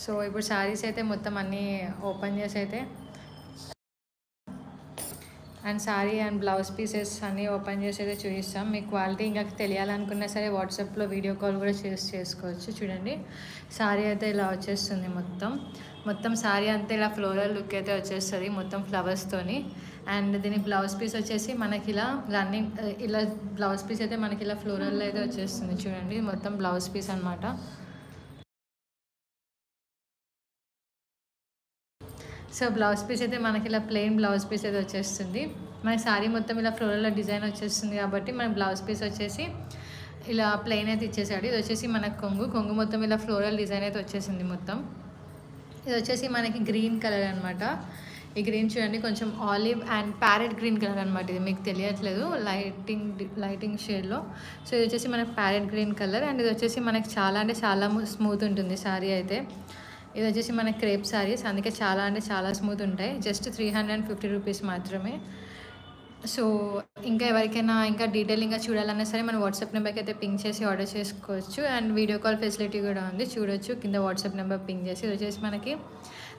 So ఇప్పుడు శారీస్ అయితే మొత్తం అన్నీ ఓపెన్ చేసి అయితే and sari and blouse pieces అన్నీ ఓపెన్ చేసి అయితే చూపిస్తాం. మీకు క్వాలిటీ ఇంకా తెలియాలనుకున్నా సరే వాట్సాప్లో వీడియో కాల్ కూడా చేసుకోవచ్చు. చూడండి శారీ అయితే ఇలా వచ్చేస్తుంది. మొత్తం శారీ అంతా ఇలా ఫ్లోరల్ లుక్ అయితే వచ్చేస్తుంది మొత్తం ఫ్లవర్స్తోని. అండ్ దీని బ్లౌజ్ పీస్ వచ్చేసి మనకి ఇలా రన్నింగ్ ఇలా బ్లౌజ్ పీస్ అయితే మనకి ఇలా ఫ్లోరల్లో అయితే వచ్చేస్తుంది. చూడండి మొత్తం బ్లౌజ్ పీస్ అనమాట. సో బ్లౌజ్ పీస్ అయితే మనకి ఇలా ప్లెయిన్ బ్లౌజ్ పీస్ అయితే వచ్చేస్తుంది. మన శారీ మొత్తం ఇలా ఫ్లోరల్ డిజైన్ వచ్చేస్తుంది కాబట్టి మన బ్లౌజ్ పీస్ వచ్చేసి ఇలా ప్లెయిన్ అయితే ఇచ్చేసాడు. ఇది వచ్చేసి మనకు కొంగు మొత్తం ఇలా ఫ్లోరల్ డిజైన్ అయితే వచ్చేసింది మొత్తం. ఇది వచ్చేసి మనకి గ్రీన్ కలర్ అనమాట. ఈ గ్రీన్ చూడండి కొంచెం olive and parrot green colour అనమాట. ఇది మీకు తెలియట్లేదు లైటింగ్ షేడ్లో. సో ఇది వచ్చేసి మనకి ప్యారెట్ గ్రీన్ కలర్. అండ్ ఇది వచ్చేసి మనకి చాలా అంటే చాలా స్మూత్ ఉంటుంది శారీ అయితే. ఇది వచ్చేసి మనకి క్రేప్ శారీస్, అందుకే చాలా అంటే చాలా స్మూత్ ఉంటాయి. జస్ట్ 350 రూపీస్ మాత్రమే. సో ఇంకా ఎవరికైనా ఇంకా డీటెయిలింగ్గా చూడాలన్నా సరే మన వాట్సాప్ నెంబర్కి అయితే పింక్ చేసి ఆర్డర్ చేసుకోవచ్చు. అండ్ వీడియో కాల్ ఫెసిలిటీ కూడా ఉంది, చూడొచ్చు కింద వాట్సాప్ నెంబర్ పింక్ చేసి. ఇది వచ్చేసి మనకి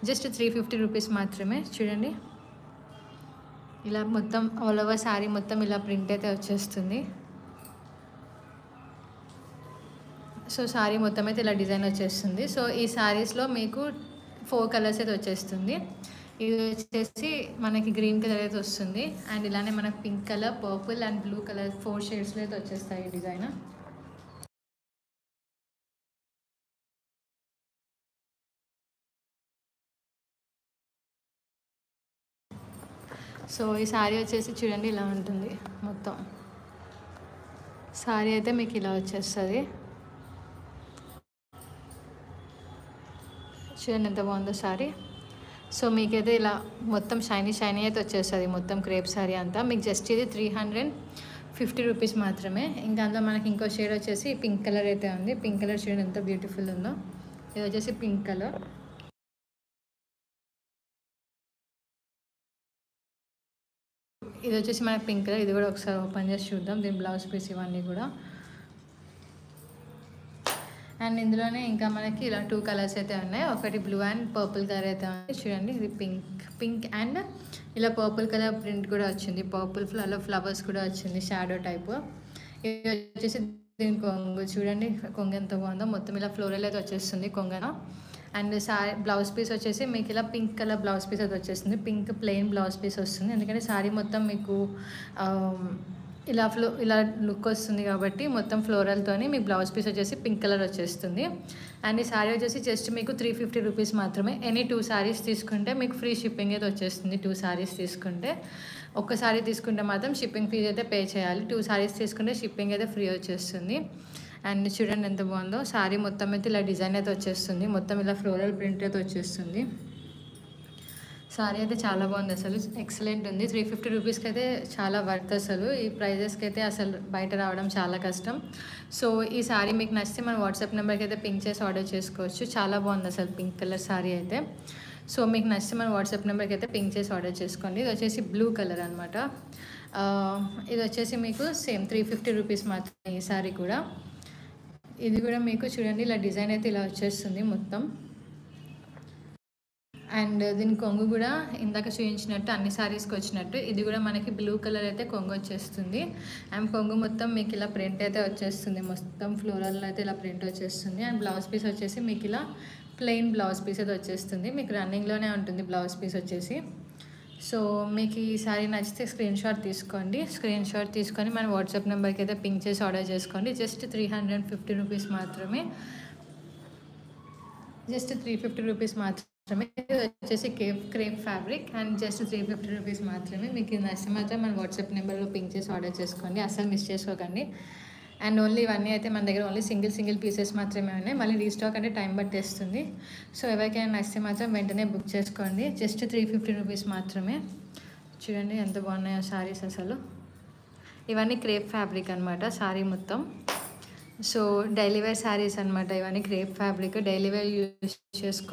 జస్ట్ 350 రూపీస్ మాత్రమే. చూడండి ఇలా మొత్తం ఆల్ ఓవర్ శారీ మొత్తం ఇలా ప్రింట్ అయితే వచ్చేస్తుంది. సో శారీ మొత్తం అయితే ఇలా డిజైన్ వచ్చేస్తుంది. సో ఈ శారీస్లో మీకు 4 కలర్స్ అయితే వచ్చేస్తుంది. ఇది వచ్చేసి మనకి గ్రీన్ కలర్ అయితే వస్తుంది. అండ్ ఇలానే మనకి pink colour, purple and blue colour 4 షేడ్స్లో అయితే వచ్చేస్తాయి ఈ డిజైన్. సో ఈ శారీ వచ్చేసి చూడండి ఇలా ఉంటుంది. మొత్తం శారీ అయితే మీకు ఇలా వచ్చేస్తుంది. చూడండి ఎంత బాగుందో శారీ. సో మీకైతే ఇలా మొత్తం షైనీ అయితే వచ్చేస్తుంది మొత్తం క్రేప్ శారీ అంతా. మీకు జస్ట్ ఇది 350 రూపీస్ మాత్రమే. ఇంకా అందులో మనకి ఇంకో షేడ్ వచ్చేసి పింక్ కలర్ అయితే ఉంది. పింక్ కలర్ షేడ్ ఎంత బ్యూటిఫుల్ ఉందో. ఇది వచ్చేసి పింక్ కలర్. ఇది వచ్చేసి మనకి పింక్ కలర్. ఇది కూడా ఒకసారి ఓపెన్ చేసి చూద్దాం దీని బ్లౌజ్ పీస్ ఇవన్నీ కూడా. అండ్ ఇందులోనే ఇంకా మనకి ఇలా 2 కలర్స్ అయితే ఉన్నాయి. ఒకటి బ్లూ అండ్ పర్పుల్ కలర్ అయితే ఉంది. చూడండి ఇది పింక్ అండ్ ఇలా పర్పుల్ కలర్ ప్రింట్ కూడా వచ్చింది. పర్పుల్ ఫ్లవర్స్ కూడా వచ్చింది షాడో టైప్. ఇది వచ్చేసి దీని కొంగు. చూడండి కొంగు ఎంత బాగుందో. మొత్తం ఇలా ఫ్లోరల్ అయితే వచ్చేస్తుంది కొంగన. అండ్ శారీ బ్లౌజ్ పీస్ వచ్చేసి మీకు ఇలా పింక్ కలర్ బ్లౌజ్ పీస్ అయితే వచ్చేస్తుంది. పింక్ ప్లెయిన్ బ్లౌజ్ పీస్ వస్తుంది. ఎందుకంటే శారీ మొత్తం మీకు ఇలా లుక్ వస్తుంది కాబట్టి మొత్తం ఫ్లోరల్తోని మీకు బ్లౌజ్ పీస్ వచ్చేసి పింక్ కలర్ వచ్చేస్తుంది. అండ్ ఈ శారీ వచ్చేసి జస్ట్ మీకు 350 రూపీస్ మాత్రమే. ఎనీ 2 శారీస్ తీసుకుంటే మీకు ఫ్రీ షిప్పింగ్ అయితే వచ్చేస్తుంది. 2 శారీస్ తీసుకుంటే, ఒక్క శారీ తీసుకుంటే మాత్రం షిప్పింగ్ ఫీజ్ అయితే పే చేయాలి. 2 శారీస్ తీసుకుంటే షిప్పింగ్ అయితే ఫ్రీ వచ్చేస్తుంది. అండ్ చూడండి ఎంత బాగుందో శారీ మొత్తం అయితే ఇలా డిజైన్ అయితే వచ్చేస్తుంది. మొత్తం ఇలా ఫ్లోరల్ ప్రింట్ అయితే వచ్చేస్తుంది. శారీ అయితే చాలా బాగుంది, అసలు ఎక్సలెంట్ ఉంది. 350 రూపీస్కి అయితే చాలా వర్త్. అసలు ఈ ప్రైజెస్కి అయితే అసలు బయట రావడం చాలా కష్టం. సో ఈ శారీ మీకు నచ్చితే మన వాట్సాప్ నెంబర్కి అయితే పింక్ చేసి ఆర్డర్ చేసుకోవచ్చు. చాలా బాగుంది అసలు పింక్ కలర్ శారీ అయితే. సో మీకు నచ్చితే మన వాట్సాప్ నెంబర్కి అయితే పింక్ చేసి ఆర్డర్ చేసుకోండి. ఇది వచ్చేసి బ్లూ కలర్ అనమాట. ఇది వచ్చేసి మీకు సేమ్ 350 రూపీస్ మాత్రమే ఈ శారీ కూడా. ఇది కూడా మీకు చూడండి ఇలా డిజైన్ అయితే ఇలా వచ్చేస్తుంది మొత్తం. అండ్ దీని కొంగు కూడా ఇందాక చూపించినట్టు అన్ని శారీస్కి వచ్చినట్టు ఇది కూడా మనకి బ్లూ కలర్ అయితే కొంగు వచ్చేస్తుంది. అండ్ కొంగు మొత్తం మీకు ఇలా ప్రింట్ అయితే వచ్చేస్తుంది. మొత్తం ఫ్లోరల్లో అయితే ఇలా ప్రింట్ వచ్చేస్తుంది. అండ్ బ్లౌజ్ పీస్ వచ్చేసి మీకు ఇలా ప్లెయిన్ బ్లౌజ్ పీస్ అయితే వచ్చేస్తుంది. మీకు రన్నింగ్లోనే ఉంటుంది బ్లౌజ్ పీస్ వచ్చేసి. సో మీకు ఈ శారీ నచ్చితే స్క్రీన్ షాట్ తీసుకోండి. స్క్రీన్ షాట్ తీసుకొని మన వాట్సాప్ నెంబర్కి అయితే పింక్ చేసి ఆర్డర్ చేసుకోండి. జస్ట్ 350 రూపీస్ మాత్రమే. జస్ట్ 350 రూపీస్ మాత్రమే. ఇది వచ్చేసి crepe fabric and just 350 rupees మాత్రమే. మీకు ఇది నచ్చితే మాత్రం మన వాట్సాప్ నెంబర్లో పింక్ చేసి ఆర్డర్ చేసుకోండి. అసలు మిస్ చేసుకోకండి. అండ్ ఓన్లీ ఇవన్నీ అయితే మన దగ్గర ఓన్లీ సింగిల్ పీసెస్ మాత్రమే ఉన్నాయి. మళ్ళీ రీస్టాక్ అంటే టైం పట్టేస్తుంది. సో ఎవరికైనా నచ్చితే మాత్రం వెంటనే బుక్ చేసుకోండి. జస్ట్ 350 రూపీస్ మాత్రమే. చూడండి ఎంత బాగున్నాయో శారీస్ అసలు. ఇవన్నీ క్రేప్ ఫ్యాబ్రిక్ అనమాట శారీ మొత్తం. సో డైలీ వేర్ శారీస్ అనమాట ఇవన్నీ. Crepe fabric daily wear use చేసుకోవచ్చు.